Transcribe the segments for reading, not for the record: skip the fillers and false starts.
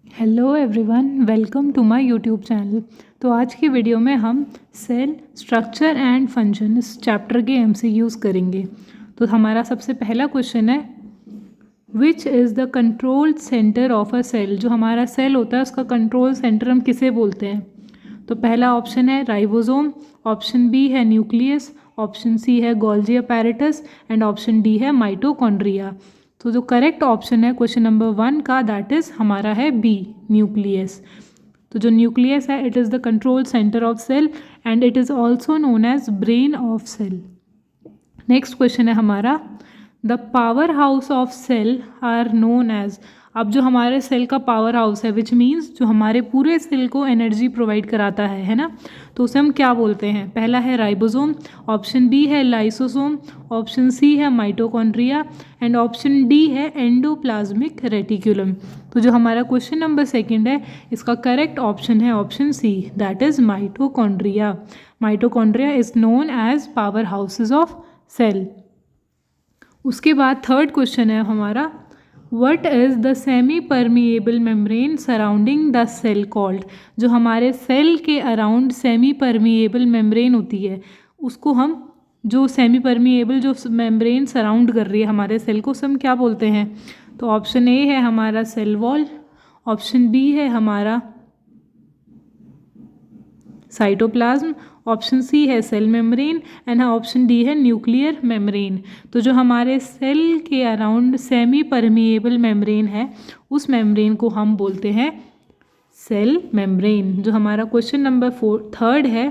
Hello everyone, welcome to my YouTube channel. तो आज की वीडियो में हम सेल स्ट्रक्चर एंड फंक्शन इस चैप्टर के एमसीक्यूज करेंगे। तो हमारा सबसे पहला क्वेश्चन है, which is the control centre of a cell. जो हमारा सेल होता है उसका कंट्रोल सेंटर हम किसे बोलते हैं? तो पहला ऑप्शन है राइबोसोम, ऑप्शन बी है न्यूक्लियस, ऑप्शन सी है Golgi apparatus and option D है माइटोकॉन्ड्रिया। तो जो करेक्ट ऑप्शन है क्वेश्चन नंबर 1 का, दैट इज़ हमारा है बी, न्यूक्लियस। तो जो न्यूक्लियस है it is the control centre of cell and it is also known as brain of cell. Next question है हमारा, the power house of cell are known as. अब जो हमारे सेल का पावर हाउस है विच मीन्स जो हमारे पूरे सेल को एनर्जी प्रोवाइड कराता है ना, तो उसे हम क्या बोलते हैं? पहला है राइबोसोम, ऑप्शन बी है लाइसोसोम, ऑप्शन सी है माइटोकॉन्ड्रिया एंड ऑप्शन डी है एंडोप्लाज्मिक रेटिकुलम। तो जो हमारा क्वेश्चन नंबर 2 है इसका करेक्ट ऑप्शन है option C, that is mitochondria. Mitochondria is known as power houses of cell. उसके बाद थर्ड क्वेश्चन है हमारा, what is the semi permeable membrane surrounding the cell called. जो हमारे सेल के अराउंड सेमी परमिएबल मेम्ब्रेन होती है उसको हम, जो सेमी परमिएबल जो मेम्ब्रेन सराउंड कर रही है हमारे सेल को, उसे हम क्या बोलते हैं? तो ऑप्शन ए है हमारा सेल वॉल, ऑप्शन बी है हमारा साइटोप्लाज्म, ऑप्शन सी है cell membrane and option D है न्यूक्लियर मेम्ब्रेन। तो जो हमारे सेल के अराउंड सेमी परमिएबल मेम्ब्रेन है उस मेम्ब्रेन को हम बोलते हैं सेल मेम्ब्रेन। जो हमारा क्वेश्चन नंबर 3 है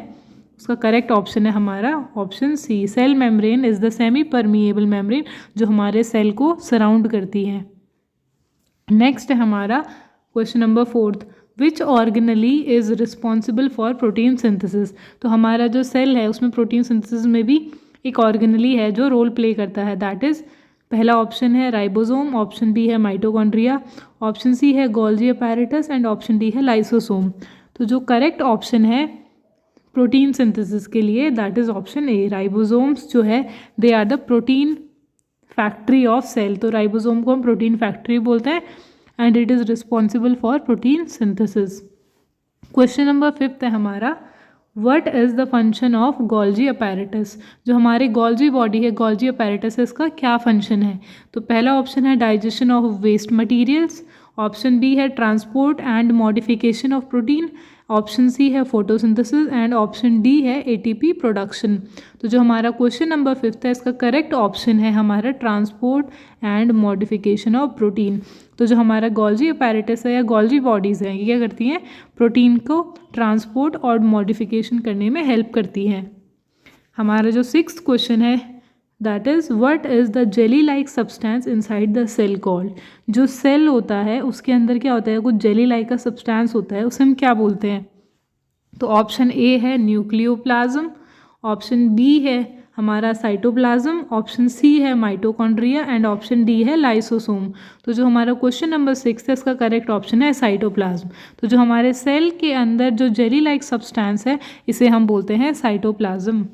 उसका करेक्ट ऑप्शन है हमारा option C, cell membrane is the semi permeable membrane जो हमारे सेल को सराउंड करती है। नेक्स्ट है हमारा question number 4, which organelle is responsible for protein synthesis. तो हमारा जो सेल है उसमें प्रोटीन सिंथेसिस में भी एक ऑर्गेनली है जो रोल प्ले करता है, दैट इज़ पहला ऑप्शन है राइबोसोम, ऑप्शन बी है माइटोकॉन्ड्रिया, ऑप्शन सी है Golgi apparatus and option D है लाइसोसोम। तो जो करेक्ट ऑप्शन है प्रोटीन सिंथेसिस के लिए that is option A, ribosomes जो है they are the protein factory of cell. तो राइबोसोम को हम प्रोटीन फैक्ट्री बोलते हैं and it is responsible for protein synthesis. Question number 5 है हमारा, what is the function of Golgi apparatus. जो हमारी गोल्जी बॉडी है, गोल्जी अपैरेटस, इसका क्या फंक्शन है? तो पहला ऑप्शन है digestion of waste materials, option B है transport and modification of protein, option C है फोटोसिंथेसिस एंड ऑप्शन डी है एटीपी प्रोडक्शन। तो जो हमारा क्वेश्चन नंबर 5 है इसका करेक्ट ऑप्शन है हमारा transport and modification of protein. तो जो हमारा गोल्जी अपैरेटस है या गोल्जी बॉडीज़ हैं ये क्या करती हैं? प्रोटीन को ट्रांसपोर्ट और मॉडिफिकेशन करने में हेल्प करती हैं। हमारा जो 6th क्वेश्चन है that is, what is the jelly like substance inside the cell called. जो सेल होता है उसके अंदर क्या होता है? कुछ जेली लाइक का सब्सटेंस होता है, उसे हम क्या बोलते हैं? तो ऑप्शन ए है न्यूक्लियोप्लाज्म, ऑप्शन बी है हमारा साइटोप्लाज्म, ऑप्शन सी है माइटोकॉन्ड्रिया एंड ऑप्शन डी है लाइसोसोम। तो जो हमारा क्वेश्चन नंबर 6 है इसका करेक्ट ऑप्शन है साइटोप्लाज्म। तो जो हमारे सेल के अंदर जो जेली लाइक सब्सटेंस है इसे हम बोलते हैं साइटोप्लाज्म।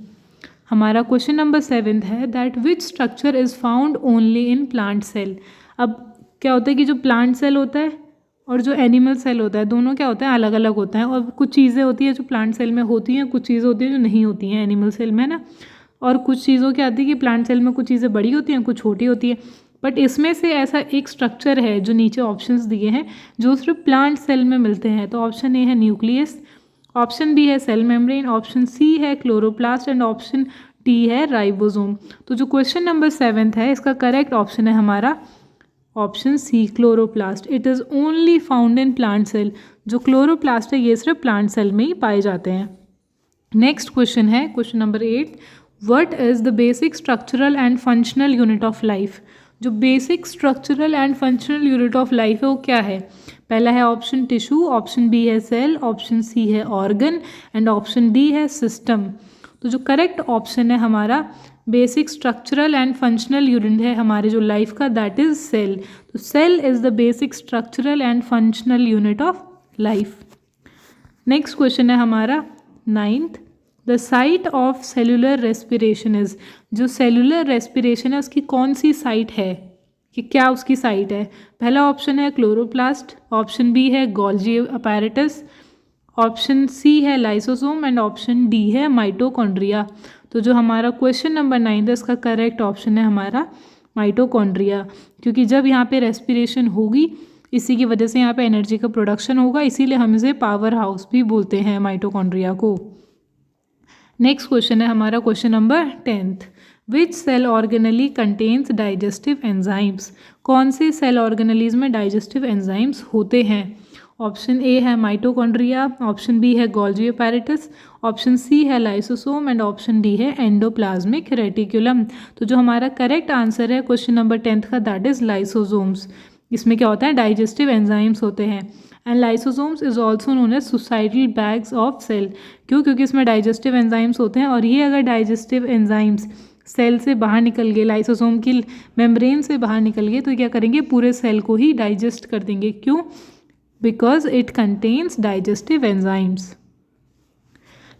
हमारा क्वेश्चन नंबर 7 है, that which structure is found only in plant cell. अब क्या होता है कि जो प्लांट सेल होता है और जो एनिमल सेल होता है दोनों क्या होता है? अलग अलग होता है। और कुछ चीज़ें होती है जो प्लांट सेल में होती हैं, कुछ चीज़ें होती हैं जो नहीं होती हैं एनिमल सेल में ना। और कुछ चीज़ों की आती है कि प्लांट सेल में कुछ चीज़ें बड़ी होती हैं कुछ छोटी होती है, बट इसमें से ऐसा एक स्ट्रक्चर है जो नीचे ऑप्शंस दिए हैं जो सिर्फ प्लांट सेल में मिलते हैं। तो ऑप्शन ए है न्यूक्लियस, ऑप्शन बी है सेल मेम्ब्रेन, ऑप्शन सी है क्लोरोप्लास्ट एंड ऑप्शन डी है राइबोसोम। तो जो क्वेश्चन नंबर 7 है इसका करेक्ट ऑप्शन है हमारा option C, chloroplast. It is only found in plant cell. जो क्लोरोप्लास्ट है ये सिर्फ प्लांट सेल में ही पाए जाते हैं। नेक्स्ट क्वेश्चन है question number 8, what is the basic structural and functional unit of life. जो basic structural and functional unit of life है वो क्या है? पहला है ऑप्शन टिश्यू, ऑप्शन बी है सेल, ऑप्शन सी है ऑर्गन एंड ऑप्शन डी है सिस्टम। तो जो करेक्ट ऑप्शन है हमारा basic structural and functional unit है हमारे जो लाइफ का, दैट इज़ सेल। तो cell is the basic structural and functional unit of life. Next question है हमारा 9th, the site of cellular respiration is. जो सेलुलर रेस्पिरेशन है उसकी कौन सी साइट है? कि क्या उसकी साइट है। पहला ऑप्शन है क्लोरोप्लास्ट, ऑप्शन बी है गोल्जी अपैरेटस, ऑप्शन सी है लाइसोसोम एंड ऑप्शन डी है माइटोकॉन्ड्रिया। तो जो हमारा क्वेश्चन नंबर 9 है इसका करेक्ट ऑप्शन है हमारा माइटोकॉन्ड्रिया, क्योंकि जब यहाँ पे रेस्पिरेशन होगी इसी की वजह से यहाँ पे एनर्जी का प्रोडक्शन होगा, इसीलिए हम इसे पावर हाउस भी बोलते हैं माइटोकॉन्ड्रिया को। नेक्स्ट क्वेश्चन है हमारा question number 10th, which cell organelle contains digestive enzymes. कौन से सेल ऑर्गेनलीज में डाइजेस्टिव एंजाइम्स होते हैं। ऑप्शन ए है माइटोकॉन्ड्रिया, ऑप्शन बी है गोल्जी अपैरेटस, ऑप्शन सी है लाइसोसोम एंड ऑप्शन डी है एंडोप्लाज्मिक रेटिकुलम। तो जो हमारा करेक्ट आंसर है क्वेश्चन नंबर 10th का दैट इज लाइसोसोम्स। इसमें क्या होता है, डाइजेस्टिव एंजाइम्स होते हैं। And lysosomes is also known as suicidal bags of cell. क्यों, क्योंकि इसमें डाइजेस्टिव एंजाइम्स होते हैं और ये अगर डाइजेस्टिव एंजाइम्स सेल से बाहर निकल गए, लाइसोसोम की मेम्ब्रेन से बाहर निकल गए, तो क्या करेंगे, पूरे सेल को ही डाइजेस्ट कर देंगे। क्यों, because it contains digestive enzymes.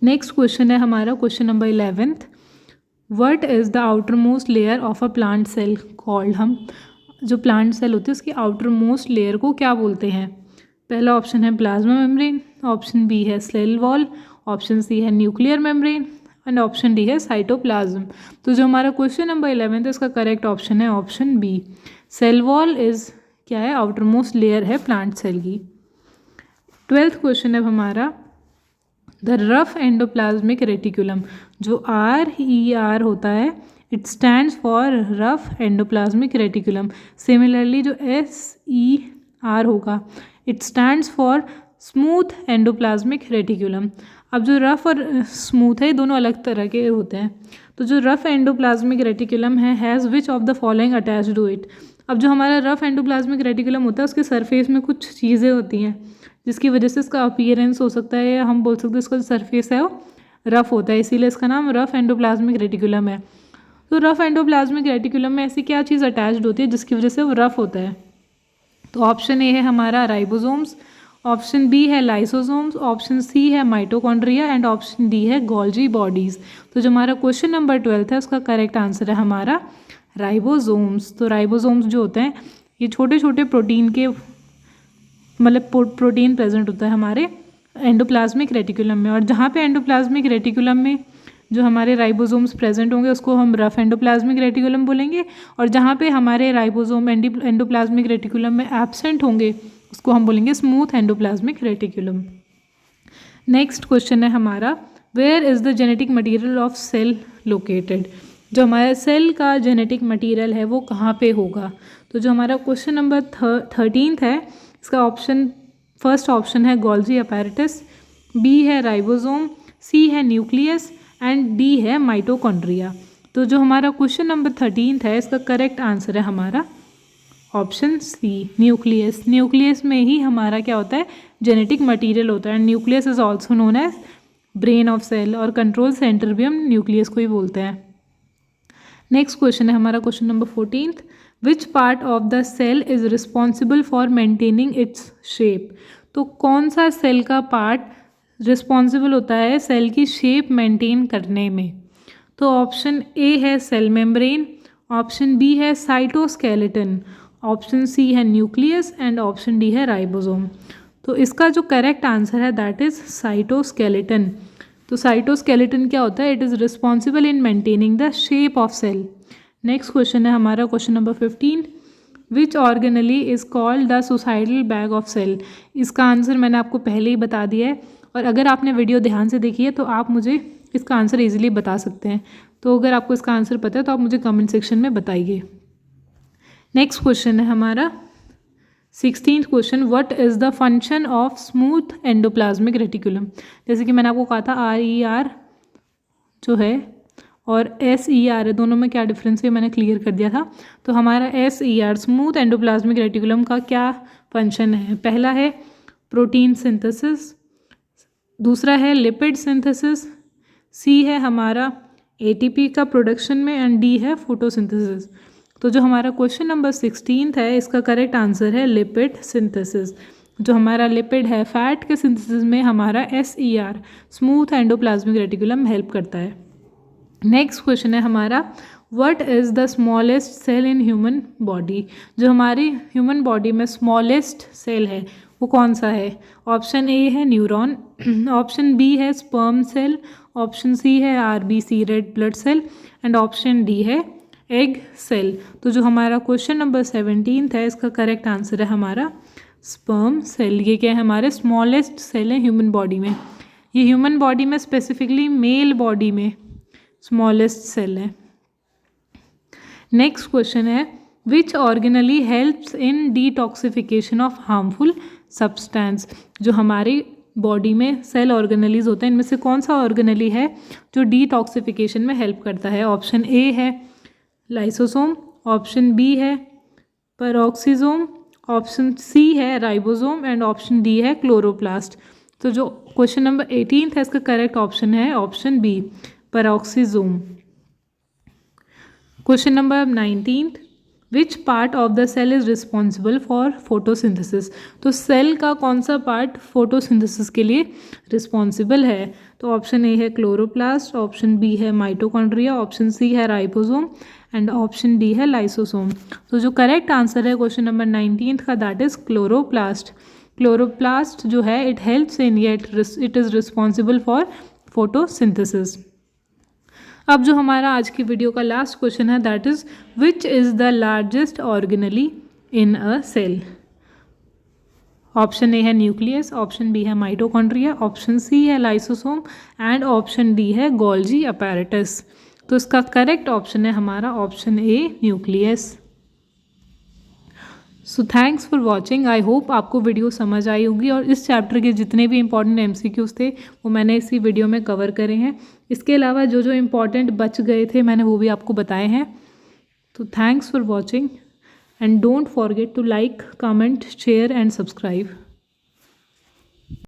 Next question है हमारा question number 11th, what is the outer most layer of a plant cell called. हम जो प्लांट सेल होती है उसकी आउटर मोस्ट लेयर को क्या बोलते हैं। पहला ऑप्शन है प्लाज्मा मेम्ब्रेन, ऑप्शन बी है सेल वॉल, ऑप्शन सी है nuclear membrane and option D है साइटोप्लाज्म। तो जो हमारा क्वेश्चन नंबर 11 है इसका करेक्ट ऑप्शन है option B, cell wall is क्या है, आउटर मोस्ट लेयर है प्लांट सेल की। 12th क्वेश्चन है हमारा, द रफ एंडोप्लाज्मिक रेटिकुलम। जो RER होता है it stands for rough endoplasmic reticulum. Similarly जो SER होगा it stands for smooth endoplasmic reticulum. अब जो रफ और स्मूथ है दोनों अलग तरह के होते हैं। तो जो रफ एंडोप्लाज्मिक रेटिकुलम है has which of the following attached to it. अब जो हमारा रफ एंडोप्लाज्मिक रेटिकुलम होता है उसके सरफेस में कुछ चीज़ें होती हैं जिसकी वजह से इसका अपीयरेंस हो सकता है, या हम बोल सकते हैं इसका जो सरफेस है वो रफ होता है, इसीलिए इसका नाम रफ एंडोप्लाज्मिक रेटिकुलम है। तो रफ एंडोप्लाज्मिक रेटिकुलम में ऐसी क्या चीज़ अटैच्ड होती है जिसकी वजह से वो रफ होता है। तो ऑप्शन ए है हमारा राइबोसोम्स, ऑप्शन बी है लाइसोसोम्स, ऑप्शन सी है माइटोकॉन्ड्रिया एंड ऑप्शन डी है गोल्जी बॉडीज़। तो जो हमारा क्वेश्चन नंबर 12 है उसका करेक्ट आंसर है हमारा राइबोसोम्स। तो राइबोसोम्स जो होते हैं ये छोटे छोटे प्रोटीन के मतलब प्रोटीन प्रेजेंट होता है हमारे एंडोप्लाज्मिक रेटिकुलम में, और जहाँ पे एंडोप्लाज्मिक रेटिकुलम में जो हमारे राइबोसोम्स प्रेजेंट होंगे उसको हम रफ एंडोप्लाज्मिक रेटिकुलम बोलेंगे, और जहाँ पे हमारे राइबोसोम एंडोप्लाज्मिक रेटिकुलम में एब्सेंट होंगे उसको हम बोलेंगे smooth endoplasmic reticulum. Next question है हमारा, where is the genetic material of cell located. जो हमारा सेल का जेनेटिक मटीरियल है वो कहाँ पे होगा। तो जो हमारा क्वेश्चन नंबर 13 है इसका ऑप्शन फर्स्ट ऑप्शन है गोल्जी अपैरेटस, बी है राइबोसोम, सी है न्यूक्लियस एंड डी है माइटोकॉन्ड्रिया। तो जो हमारा क्वेश्चन नंबर 13 है इसका करेक्ट आंसर है हमारा ऑप्शन सी न्यूक्लियस। न्यूक्लियस में ही हमारा क्या होता है, जेनेटिक मटीरियल होता है। Nucleus is also known as brain of cell, और कंट्रोल सेंटर भी हम न्यूक्लियस को ही बोलते हैं। नेक्स्ट क्वेश्चन है हमारा question number 14th, which part of the cell is responsible for maintaining its shape. तो कौन सा सेल का पार्ट रिस्पॉन्सिबल होता है सेल की शेप मेंटेन करने में। तो ऑप्शन ए है सेल मेम्ब्रेन, ऑप्शन बी है साइटोस्केलेटन, ऑप्शन सी है न्यूक्लियस एंड ऑप्शन डी है राइबोसोम। तो इसका जो करेक्ट आंसर है दैट इज साइटोस्केलेटन। तो साइटोस्केलेटन क्या होता है, it is responsible in maintaining the shape of cell. Next question है हमारा question number 15, which organelle is called the suicidal bag of cell. इसका आंसर मैंने आपको पहले ही बता दिया है, और अगर आपने वीडियो ध्यान से देखी है तो आप मुझे इसका आंसर इजीली बता सकते हैं। तो अगर आपको इसका आंसर पता है तो आप मुझे कमेंट सेक्शन में बताइए। नेक्स्ट क्वेश्चन है हमारा 16th question, what is the function of smooth endoplasmic reticulum. जैसे कि मैंने आपको कहा था RER जो है और SER है, दोनों में क्या डिफरेंस है मैंने क्लियर कर दिया था। तो हमारा SER स्मूथ एंडोप्लाज्मिक रेटिकुलम का क्या फंक्शन है, पहला है प्रोटीन सिंथेसिस, दूसरा है लिपिड सिंथेसिस, सी है हमारा ATP का प्रोडक्शन में एंड डी है फोटोसिंथेसिस। तो जो हमारा क्वेश्चन नंबर 16 है इसका करेक्ट आंसर है लिपिड सिंथेसिस। जो हमारा लिपिड है फैट के सिंथेसिस में हमारा SER smooth endoplasmic reticulum help करता है। नेक्स्ट क्वेश्चन है हमारा, what is the smallest cell in human body? जो हमारी ह्यूमन बॉडी में स्मॉलेस्ट सेल है वो कौन सा है? ऑप्शन ए है न्यूरॉन, ऑप्शन बी है स्पर्म सेल, ऑप्शन सी है RBC red blood cell and option D है एग सेल। तो जो हमारा क्वेश्चन नंबर 17 है इसका करेक्ट आंसर है हमारा स्पर्म सेल। ये क्या है? हमारे स्मॉलेस्ट सेल है ह्यूमन बॉडी में। ये ह्यूमन बॉडी में स्पेसिफिकली मेल बॉडी में स्मॉलेस्ट सेल है। नेक्स्ट क्वेश्चन है which organelle helps in detoxification of harmful substance? जो हमारी बॉडी में सेल ऑर्गेनलीज होते हैं इनमें से कौन सा ऑर्गेनली है जो डिटॉक्सिफिकेशन में हेल्प करता है? ऑप्शन ए है लाइसोसोम, ऑप्शन बी है पेरोक्सिसोम, ऑप्शन सी है राइबोसोम एंड ऑप्शन डी है क्लोरोप्लास्ट। तो जो क्वेश्चन नंबर 18 है इसका करेक्ट ऑप्शन है option B peroxisome. Question number 19 which part of the cell is responsible for photosynthesis? तो सेल का कौन सा पार्ट फोटोसिंथेसिस के लिए रिस्पॉन्सिबल है? तो ऑप्शन ए है क्लोरोप्लास्ट, ऑप्शन बी है माइटोकॉन्ड्रिया, ऑप्शन सी है राइबोसोम एंड ऑप्शन डी है लाइसोसोम। तो जो करेक्ट आंसर है क्वेश्चन नंबर 19 का दैट इज़ क्लोरोप्लास्ट। क्लोरोप्लास्ट जो है it helps in it is responsible for photosynthesis. अब जो हमारा आज की वीडियो का लास्ट क्वेश्चन है that is which is the largest organelle in a cell? Option A है न्यूक्लियस, ऑप्शन बी है माइटोकॉन्ड्रिया, ऑप्शन सी है लाइसोसोम एंड ऑप्शन डी है गोल्जी अपैरेटस। तो इसका करेक्ट ऑप्शन है हमारा option A nucleus. So thanks for watching. I hope आपको video समझ आई होगी और इस चैप्टर के जितने भी इंपॉर्टेंट MCQs थे वो मैंने इसी वीडियो में कवर करे हैं। इसके अलावा जो जो इम्पॉर्टेंट बच गए थे मैंने वो भी आपको बताए हैं। तो thanks for watching and don't forget to like, comment, share and subscribe.